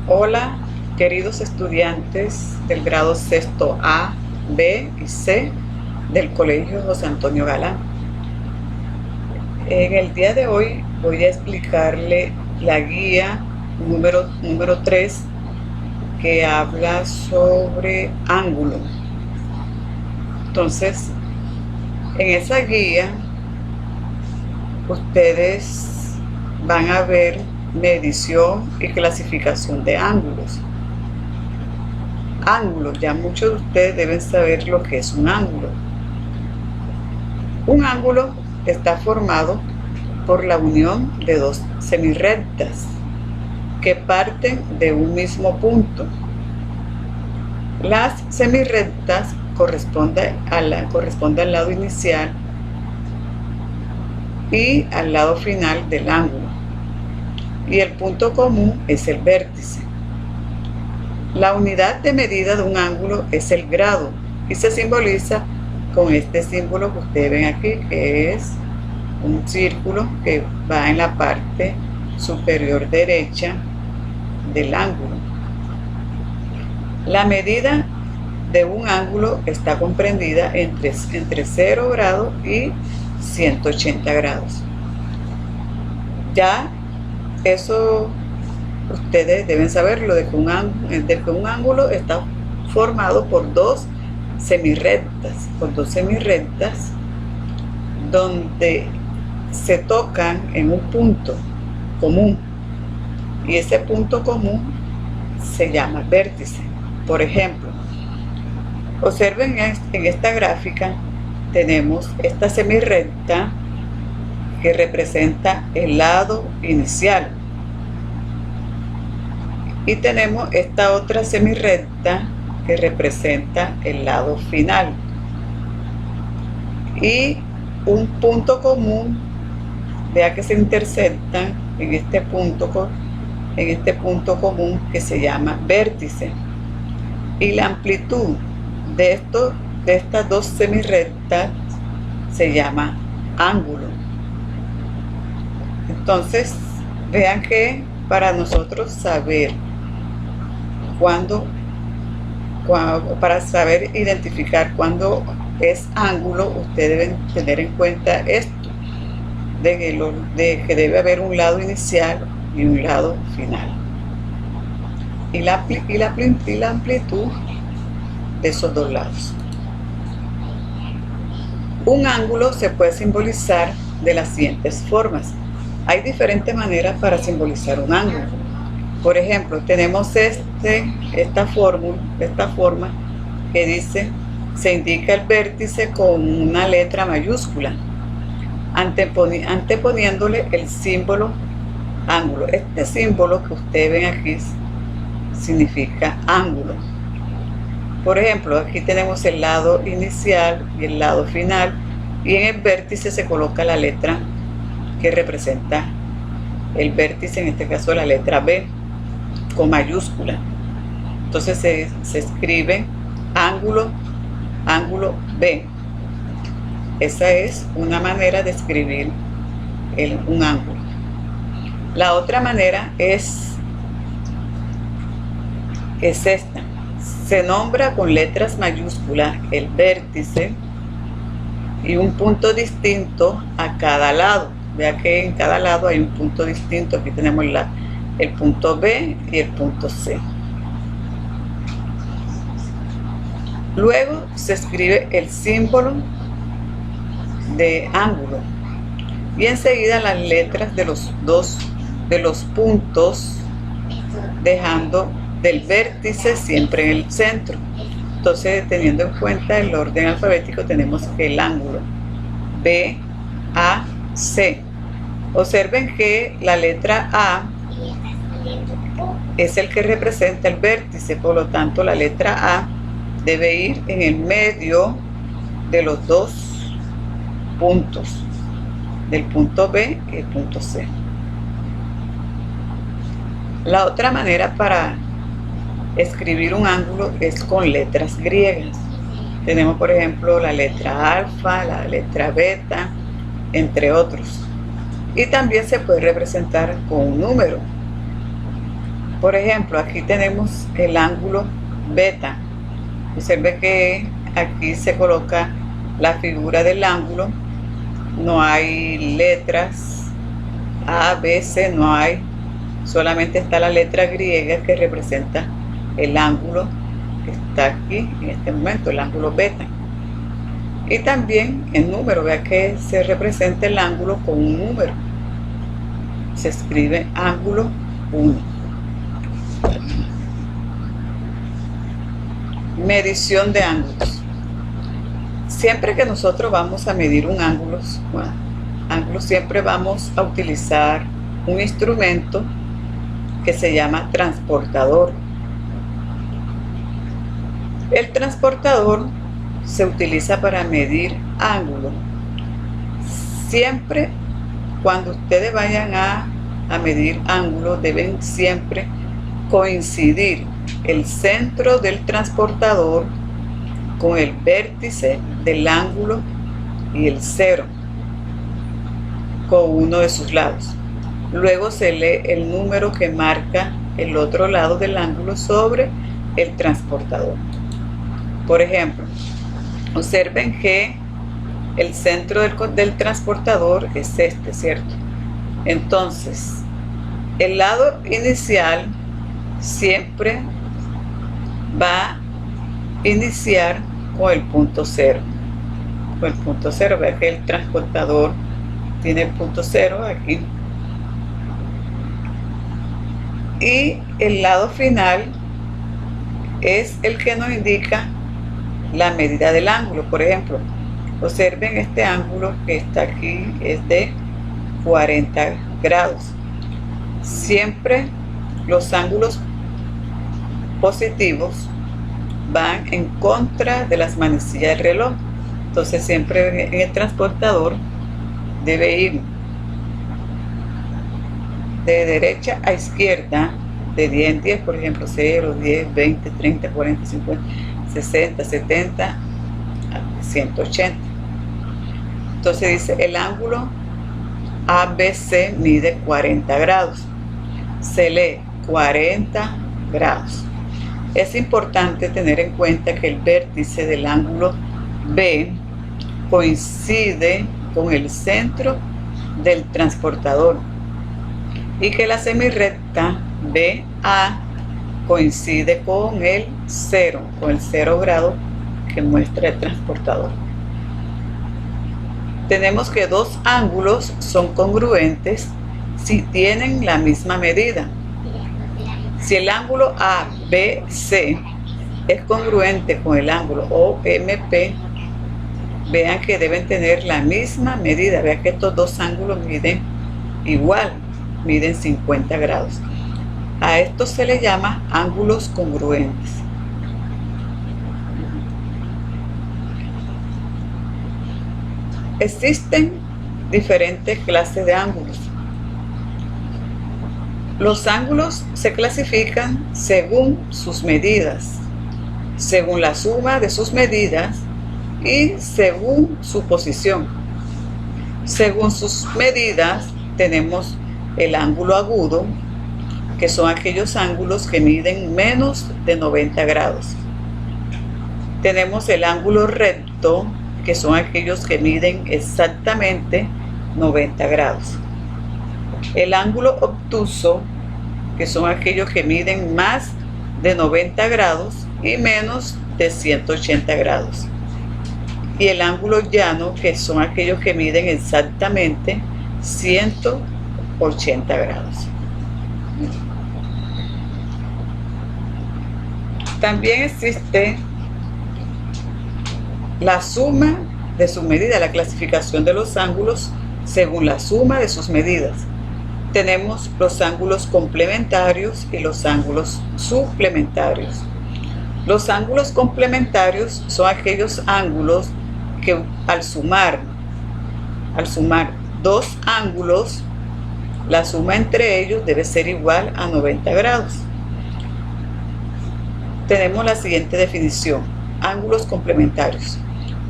Hola, queridos estudiantes del grado sexto A, B y C del Colegio José Antonio Galán. En el día de hoy voy a explicarle la guía número 3 que habla sobre ángulo. Entonces, en esa guía ustedes van a ver medición y clasificación de ángulos. Ángulos, ya muchos de ustedes deben saber lo que es un ángulo. Un ángulo está formado por la unión de dos semirrectas que parten de un mismo punto. Las semirrectas corresponden al lado inicial y al lado final del ángulo, y el punto común es el vértice. La unidad de medida de un ángulo es el grado y se simboliza con este símbolo que ustedes ven aquí, que es un círculo que va en la parte superior derecha del ángulo. La medida de un ángulo está comprendida entre 0 grados y 180 grados. Ya eso ustedes deben saberlo, de que un ángulo está formado por dos semirrectas, donde se tocan en un punto común, y ese punto común se llama vértice. Por ejemplo, observen en esta gráfica, tenemos esta semirrecta que representa el lado inicial, y tenemos esta otra semirrecta que representa el lado final, y un punto común, vea que se intersectan en este punto común que se llama vértice, y la amplitud de estas dos semirrectas se llama ángulo. Entonces, vean que para nosotros saber para saber identificar cuándo es ángulo, ustedes deben tener en cuenta esto, de que debe haber un lado inicial y un lado final, y la amplitud de esos dos lados. Un ángulo se puede simbolizar de las siguientes formas. Hay diferentes maneras para simbolizar un ángulo. Por ejemplo, tenemos esta forma que dice: se indica el vértice con una letra mayúscula, anteponiéndole el símbolo ángulo. Este símbolo que ustedes ven aquí significa ángulo. Por ejemplo, aquí tenemos el lado inicial y el lado final, y en el vértice se coloca la letra que representa el vértice, en este caso la letra B, con mayúscula. Entonces se escribe ángulo B. Esa es una manera de escribir un ángulo. La otra manera es esta. Se nombra con letras mayúsculas el vértice y un punto distinto a cada lado. Vea que en cada lado hay un punto distinto. Aquí tenemos el punto B y el punto C. Luego se escribe el símbolo de ángulo y enseguida las letras de los puntos, dejando del vértice siempre en el centro. Entonces, teniendo en cuenta el orden alfabético, tenemos que el ángulo B, A, C. Observen que la letra A es el que representa el vértice, por lo tanto la letra A debe ir en el medio de los dos puntos, del punto B y el punto C. La otra manera para escribir un ángulo es con letras griegas. Tenemos, por ejemplo, la letra alfa, la letra beta, entre otros. Y también se puede representar con un número. Por ejemplo, aquí tenemos el ángulo beta. Observe que aquí se coloca la figura del ángulo. No hay letras A, B, C, no hay. Solamente está la letra griega que representa el ángulo que está aquí en este momento, el ángulo beta. Y también el número, vea que se representa el ángulo con un número. Se escribe ángulo 1. Medición de ángulos. Siempre que nosotros vamos a medir un ángulo, siempre vamos a utilizar un instrumento que se llama transportador. El transportador se utiliza para medir ángulos. Siempre cuando ustedes vayan a medir ángulos, deben siempre coincidir el centro del transportador con el vértice del ángulo y el cero con uno de sus lados. Luego se lee el número que marca el otro lado del ángulo sobre el transportador. Por ejemplo, observen que el centro del transportador es este, ¿cierto? Entonces, el lado inicial siempre va a iniciar con el punto cero. Con el punto cero, vean que el transportador tiene el punto cero aquí. Y el lado final es el que nos indica la medida del ángulo. Por ejemplo, observen este ángulo que está aquí, es de 40 grados. Siempre los ángulos positivos van en contra de las manecillas del reloj. Entonces siempre en el transportador debe ir de derecha a izquierda, de 10 en 10, por ejemplo, 0, 10, 20, 30, 40, 50, 60, 70, 180. Entonces dice, el ángulo ABC mide 40 grados. Se lee 40 grados. Es importante tener en cuenta que el vértice del ángulo B coincide con el centro del transportador y que la semirrecta BA coincide con el 0 grado que muestra el transportador. Tenemos que dos ángulos son congruentes si tienen la misma medida. Si el ángulo ABC es congruente con el ángulo OMP, vean que deben tener la misma medida. Vean que estos dos ángulos miden igual, miden 50 grados. A esto se le llama ángulos congruentes. Existen diferentes clases de ángulos. Los ángulos se clasifican según sus medidas, según la suma de sus medidas y según su posición. Según sus medidas tenemos el ángulo agudo, que son aquellos ángulos que miden menos de 90 grados. Tenemos el ángulo recto, que son aquellos que miden exactamente 90 grados. El ángulo obtuso, que son aquellos que miden más de 90 grados y menos de 180 grados. Y el ángulo llano, que son aquellos que miden exactamente 180 grados. También existe la suma de sus medidas, la clasificación de los ángulos según la suma de sus medidas. Tenemos los ángulos complementarios y los ángulos suplementarios. Los ángulos complementarios son aquellos ángulos que al sumar dos ángulos, la suma entre ellos debe ser igual a 90 grados. Tenemos la siguiente definición: ángulos complementarios.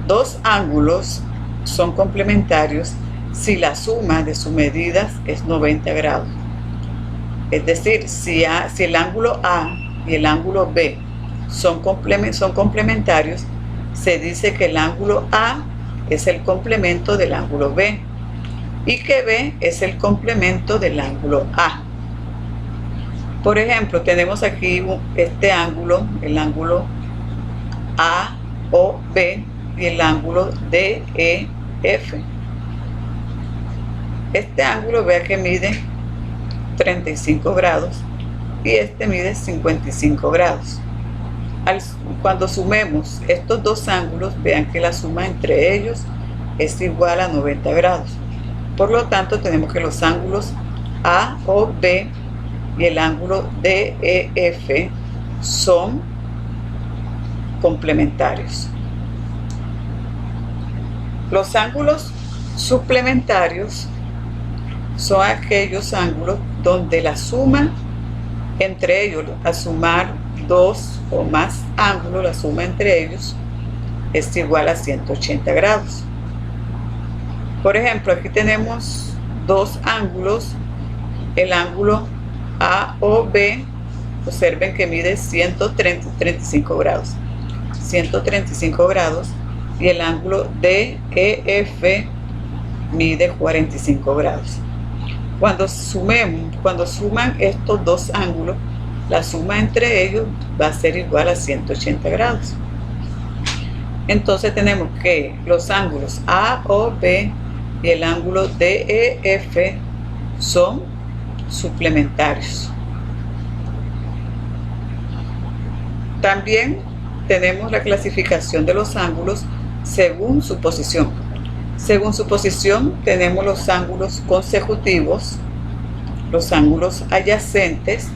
Dos ángulos son complementarios si la suma de sus medidas es 90 grados. Es decir, si el ángulo A y el ángulo B son complementarios, se dice que el ángulo A es el complemento del ángulo B y que B es el complemento del ángulo A. Por ejemplo, tenemos aquí este ángulo, el ángulo AOB y el ángulo DEF. Este ángulo, vea que mide 35 grados y este mide 55 grados. Cuando sumemos estos dos ángulos, vean que la suma entre ellos es igual a 90 grados. Por lo tanto, tenemos que los ángulos AOB y el ángulo DEF son complementarios. Los ángulos suplementarios son aquellos ángulos donde la suma entre ellos, al sumar dos o más ángulos, la suma entre ellos es igual a 180 grados. Por ejemplo, aquí tenemos dos ángulos, el ángulo AOB, observen que mide 135 grados, 135 grados, y el ángulo DEF mide 45 grados. Cuando suman estos dos ángulos, la suma entre ellos va a ser igual a 180 grados. Entonces tenemos que los ángulos AOB y el ángulo DEF son suplementarios. También tenemos la clasificación de los ángulos según su posición. Según su posición tenemos los ángulos consecutivos, los ángulos adyacentes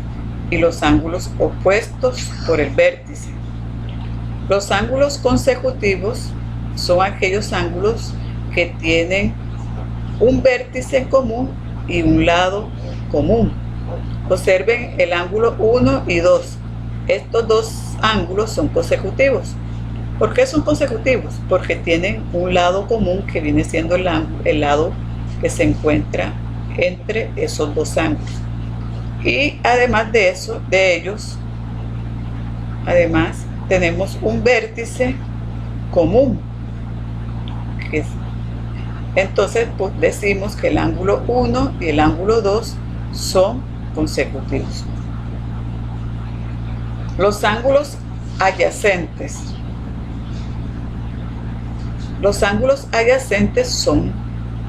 y los ángulos opuestos por el vértice. Los ángulos consecutivos son aquellos ángulos que tienen un vértice en común y un lado común. Observen el ángulo 1 y 2. Estos dos ángulos son consecutivos. ¿Por qué son consecutivos? Porque tienen un lado común que viene siendo el lado que se encuentra entre esos dos ángulos. Y además de eso, de ellos, además tenemos un vértice común. Entonces, pues decimos que el ángulo 1 y el ángulo 2 son consecutivos. Los ángulos adyacentes. Los ángulos adyacentes son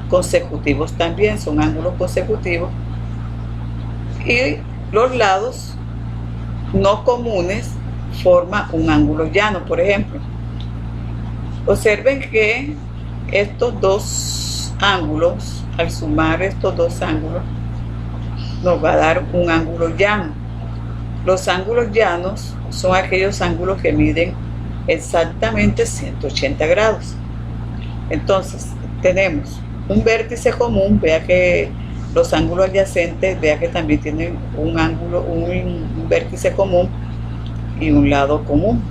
consecutivos también, son ángulos consecutivos. Y los lados no comunes forman un ángulo llano, por ejemplo. Observen que estos dos ángulos, al sumar estos dos ángulos, nos va a dar un ángulo llano. Los ángulos llanos son aquellos ángulos que miden exactamente 180 grados. Entonces, tenemos un vértice común, vea que los ángulos adyacentes, vea que también tienen un ángulo, un vértice común y un lado común.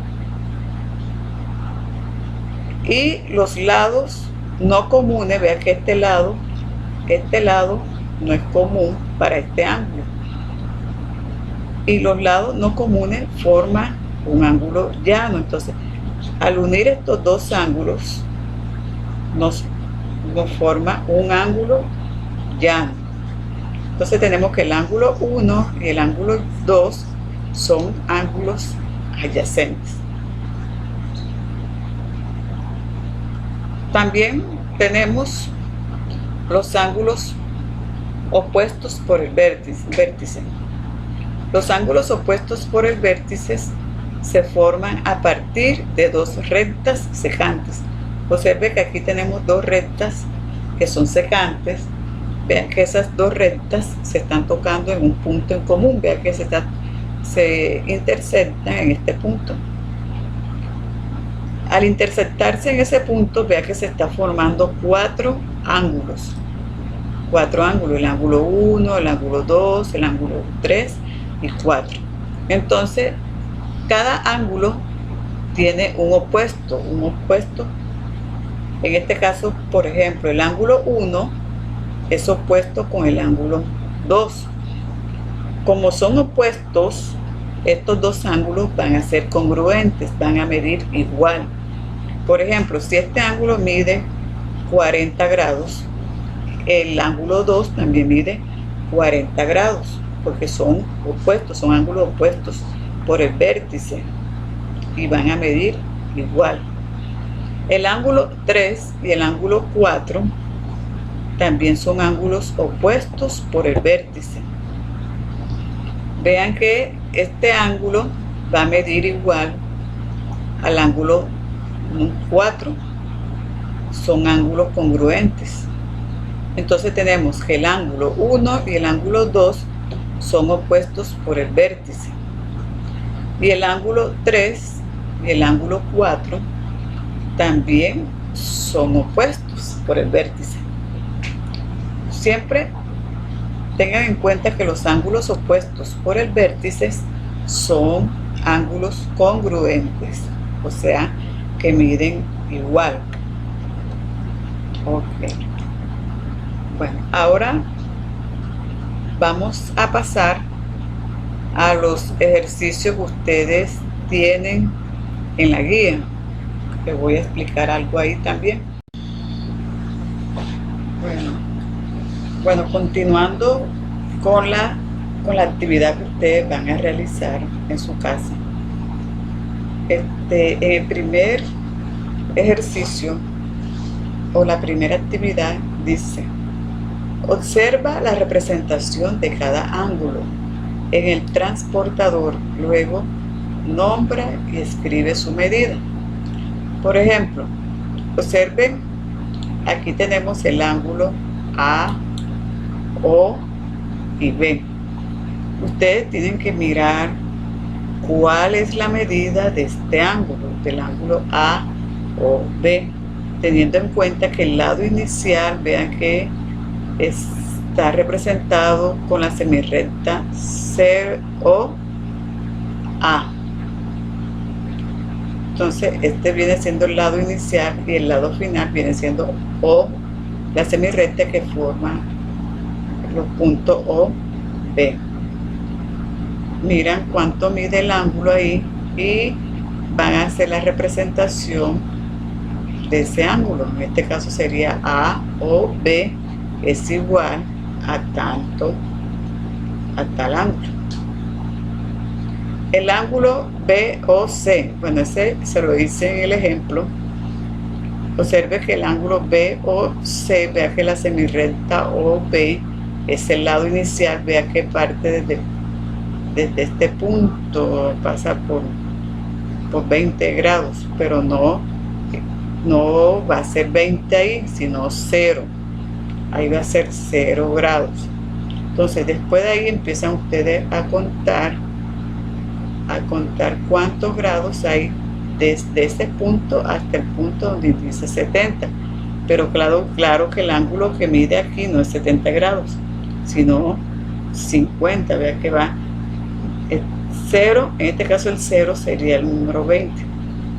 Y los lados no comunes, vea que este lado no es común para este ángulo. Y los lados no comunes forman un ángulo llano. Entonces, al unir estos dos ángulos, nos forma un ángulo llano. Entonces tenemos que el ángulo 1 y el ángulo 2 son ángulos adyacentes. También tenemos los ángulos opuestos por el vértice. Los ángulos opuestos por el vértice se forman a partir de dos rectas secantes. Observe que aquí tenemos dos rectas que son secantes. Vean que esas dos rectas se están tocando en un punto en común. Vean que se intersectan en este punto. Al intersectarse en ese punto, vean que se está formando cuatro ángulos. El ángulo 1, el ángulo 2, el ángulo 3 y 4. Entonces, cada ángulo tiene un opuesto. En este caso, por ejemplo, el ángulo 1 es opuesto con el ángulo 2. Como son opuestos, estos dos ángulos van a ser congruentes, van a medir igual. Por ejemplo, si este ángulo mide 40 grados, el ángulo 2 también mide 40 grados, porque son opuestos, son ángulos opuestos por el vértice y van a medir igual. El ángulo 3 y el ángulo 4 también son ángulos opuestos por el vértice. Vean que este ángulo va a medir igual al ángulo 4. Son ángulos congruentes. Entonces tenemos que el ángulo 1 y el ángulo 2 son opuestos por el vértice. Y el ángulo 3 y el ángulo 4 también son opuestos por el vértice. Siempre tengan en cuenta que los ángulos opuestos por el vértice son ángulos congruentes, o sea, que miden igual. Ok. Bueno, ahora vamos a pasar a los ejercicios que ustedes tienen en la guía. Les voy a explicar algo ahí también. Bueno, continuando con la actividad que ustedes van a realizar en su casa. En el primer ejercicio o la primera actividad dice: observa la representación de cada ángulo en el transportador, luego nombra y escribe su medida. Por ejemplo, observen, aquí tenemos el ángulo A, O y B. Ustedes tienen que mirar cuál es la medida de este ángulo, del ángulo A o B, teniendo en cuenta que el lado inicial, vean que está representado con la semirrecta COA. Entonces este viene siendo el lado inicial y el lado final viene siendo O, la semirrecta que forma los puntos O, B. Miran cuánto mide el ángulo ahí y van a hacer la representación de ese ángulo. En este caso sería A o B es igual a tanto, a tal ángulo. El ángulo BOC, bueno, ese se lo hice en el ejemplo. Observe que el ángulo BOC, vea que la semirrecta OB es el lado inicial, vea que parte desde este punto, pasa por 20 grados, pero no va a ser 20 ahí, sino 0. Ahí va a ser 0 grados. Entonces después de ahí empiezan ustedes a contar cuántos grados hay desde ese punto hasta el punto donde dice 70. Pero claro que el ángulo que mide aquí no es 70 grados, sino 50. Vea que va 0, en este caso el 0 sería el número 20.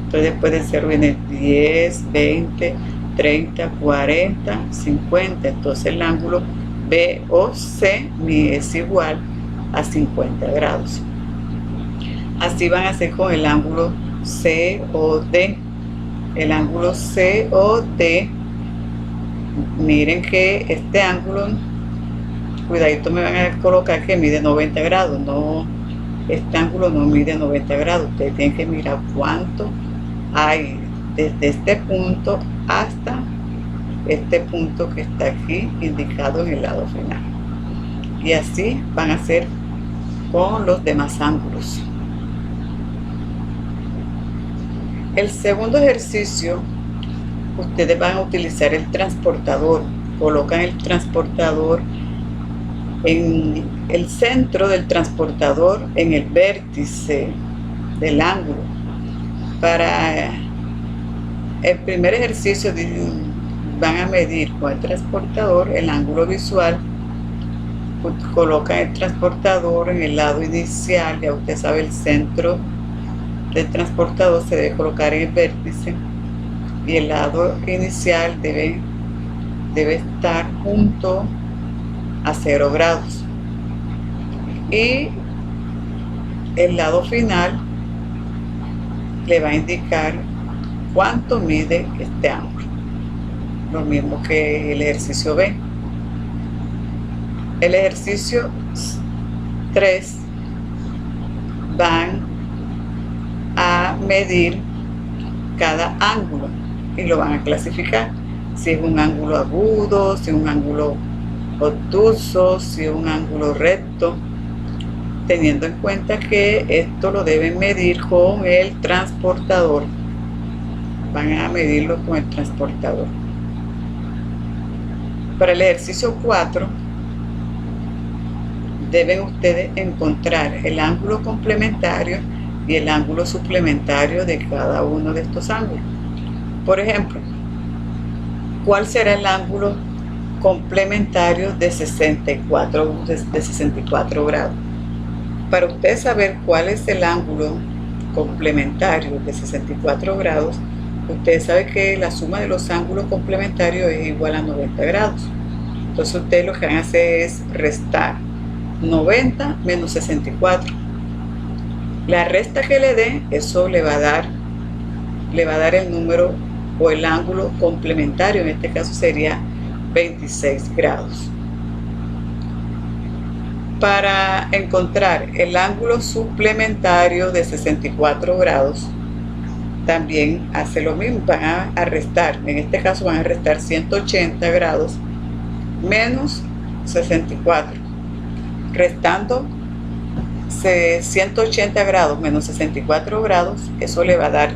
Entonces después del 0 viene 10, 20, 30, 40, 50. Entonces el ángulo BOC es igual a 50 grados. Así van a hacer con el ángulo COD. El ángulo COD, miren que este ángulo, cuidadito, me van a colocar que mide 90 grados. No, este ángulo no mide 90 grados. Ustedes tienen que mirar cuánto hay desde este punto hasta este punto que está aquí indicado en el lado final. Y así van a hacer con los demás ángulos. El segundo ejercicio, ustedes van a utilizar el transportador. Colocan el transportador en el centro del transportador, en el vértice del ángulo. Para el primer ejercicio van a medir con el transportador el ángulo visual. Colocan el transportador en el lado inicial, ya usted sabe, el centro del transportador se debe colocar en el vértice y el lado inicial debe estar junto a 0 grados. y el lado final le va a indicar cuánto mide este ángulo, lo mismo que el ejercicio B. El ejercicio 3 van a medir cada ángulo y lo van a clasificar, si es un ángulo agudo, si es un ángulo obtuso, si es un ángulo recto, teniendo en cuenta que esto lo deben medir con el transportador. Van a medirlo con el transportador. Para el ejercicio 4 deben ustedes encontrar el ángulo complementario y el ángulo suplementario de cada uno de estos ángulos. Por ejemplo, ¿cuál será el ángulo complementario de 64 grados? Para usted saber cuál es el ángulo complementario de 64 grados, usted sabe que la suma de los ángulos complementarios es igual a 90 grados. Entonces ustedes lo que van a hacer es restar 90 menos 64. La resta que le dé, eso le va a dar el número o el ángulo complementario, en este caso sería 26 grados. Para encontrar el ángulo suplementario de 64 grados, también hace lo mismo, van a restar, en este caso van a restar 180 grados menos 64, restando 180 grados menos 64 grados, eso le va a dar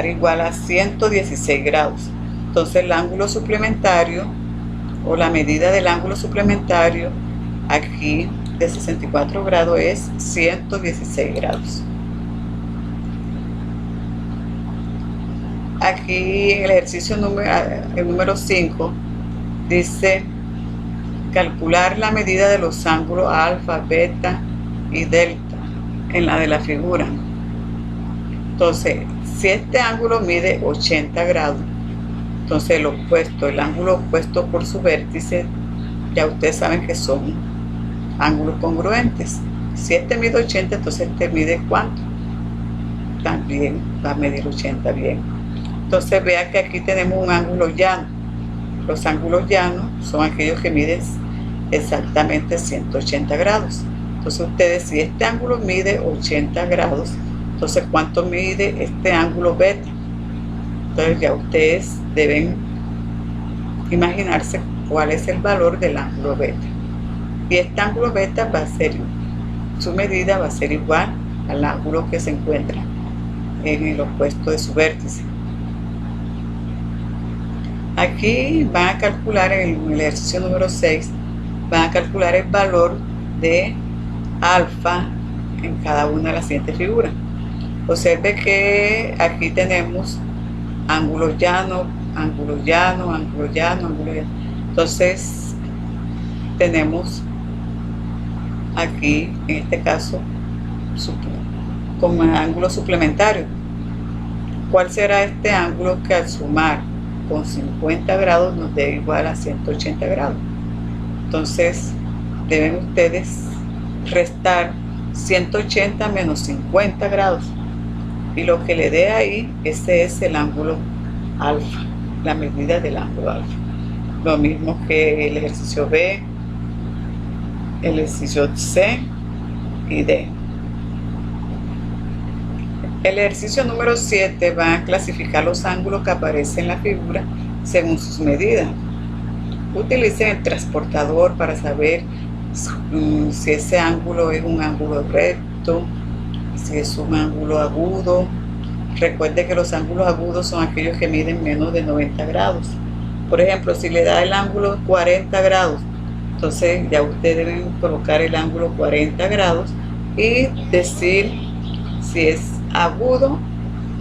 igual a 116 grados. Entonces el ángulo suplementario o la medida del ángulo suplementario aquí de 64 grados es 116 grados. Aquí en el ejercicio número 5 dice calcular la medida de los ángulos alfa, beta y delta en la de la figura. Entonces, si este ángulo mide 80 grados, entonces el ángulo opuesto por su vértice, ya ustedes saben que son ángulos congruentes. Si este mide 80, entonces este mide ¿cuánto? También va a medir 80 bien. Entonces vea que aquí tenemos un ángulo llano. Los ángulos llanos son aquellos que miden exactamente 180 grados. Entonces ustedes, si este ángulo mide 80 grados, entonces ¿cuánto mide este ángulo beta? Entonces ya ustedes deben imaginarse cuál es el valor del ángulo beta. Y este ángulo beta va a ser, su medida va a ser igual al ángulo que se encuentra en el opuesto de su vértice. Aquí van a calcular, en el ejercicio número 6, van a calcular el valor de alfa en cada una de las siguientes figuras. Observe que aquí tenemos ángulos llanos, ángulos llanos, ángulos llanos, ángulos llanos. Entonces tenemos aquí, en este caso, como ángulo suplementario. ¿Cuál será este ángulo que al sumar con 50 grados nos dé igual a 180 grados? Entonces deben ustedes restar 180 menos 50 grados y lo que le dé ahí, ese es el ángulo alfa, la medida del ángulo alfa. Lo mismo que el ejercicio B, el ejercicio C y D. El ejercicio número 7 va a clasificar los ángulos que aparecen en la figura según sus medidas. Utilicen el transportador para saber si ese ángulo es un ángulo recto, si es un ángulo agudo. Recuerde que los ángulos agudos son aquellos que miden menos de 90 grados. Por ejemplo, si le da el ángulo 40 grados, entonces ya ustedes deben colocar el ángulo 40 grados y decir si es agudo,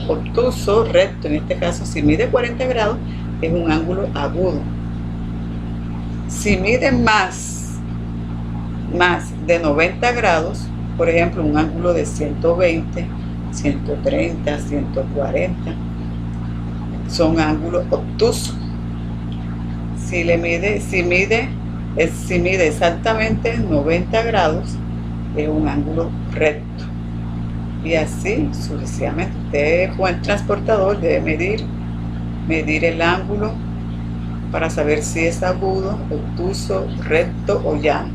obtuso, recto. En este caso, si mide 40 grados, es un ángulo agudo. Si mide más de 90 grados, por ejemplo, un ángulo de 120, 130, 140, son ángulos obtusos. Si mide exactamente 90 grados, es un ángulo recto. Y así sucesivamente. Usted con el transportador debe medir el ángulo para saber si es agudo, obtuso, recto o llano.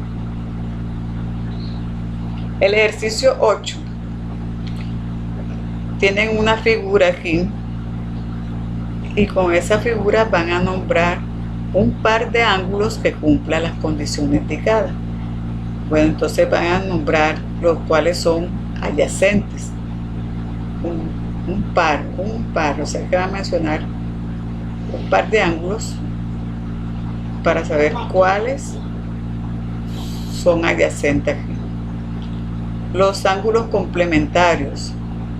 El ejercicio 8. Tienen una figura aquí y con esa figura van a nombrar un par de ángulos que cumplan las condiciones indicadas. Bueno, entonces van a nombrar los cuales son adyacentes. Un par, o sea que van a mencionar un par de ángulos para saber cuáles son adyacentes aquí. Los ángulos complementarios.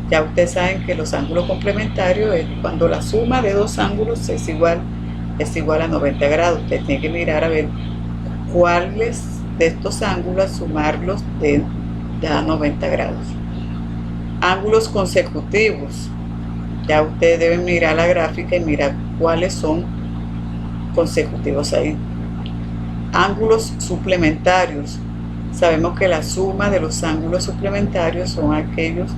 Ya ustedes saben que los ángulos complementarios es cuando la suma de dos ángulos es igual a 90 grados. Usted tiene que mirar a ver cuáles de estos ángulos sumarlos da 90 grados. Ángulos consecutivos. Ya ustedes deben mirar la gráfica y mirar cuáles son consecutivos ahí. Ángulos suplementarios. Sabemos que la suma de los ángulos suplementarios son aquellos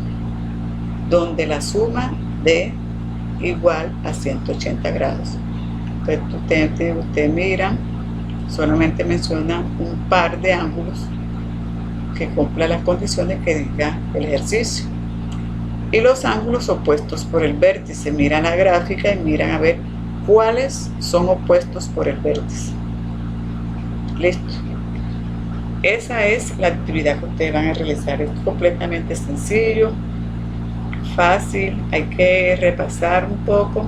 donde la suma dé igual a 180 grados. Entonces usted mira, solamente menciona un par de ángulos que cumplan las condiciones que diga el ejercicio. Y los ángulos opuestos por el vértice, miran la gráfica y miran a ver cuáles son opuestos por el vértice. Listo. Esa es la actividad que ustedes van a realizar. Es completamente sencillo, fácil, hay que repasar un poco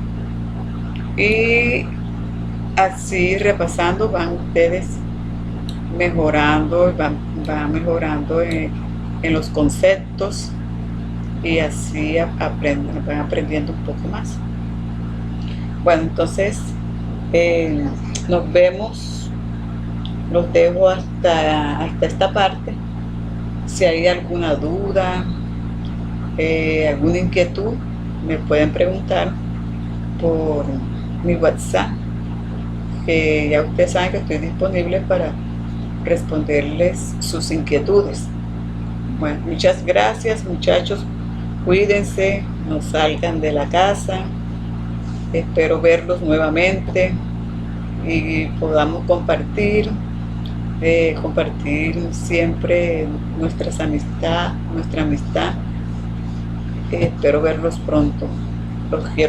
y así repasando van ustedes mejorando, van mejorando en los conceptos y así van aprendiendo un poco más. Bueno, entonces nos vemos, los dejo hasta esta parte. Si hay alguna duda, alguna inquietud, me pueden preguntar por mi WhatsApp, que ya ustedes saben que estoy disponible para responderles sus inquietudes. Bueno, muchas gracias, muchachos, cuídense, no salgan de la casa, espero verlos nuevamente y podamos compartir siempre nuestra amistad. Espero verlos pronto. Los quiero.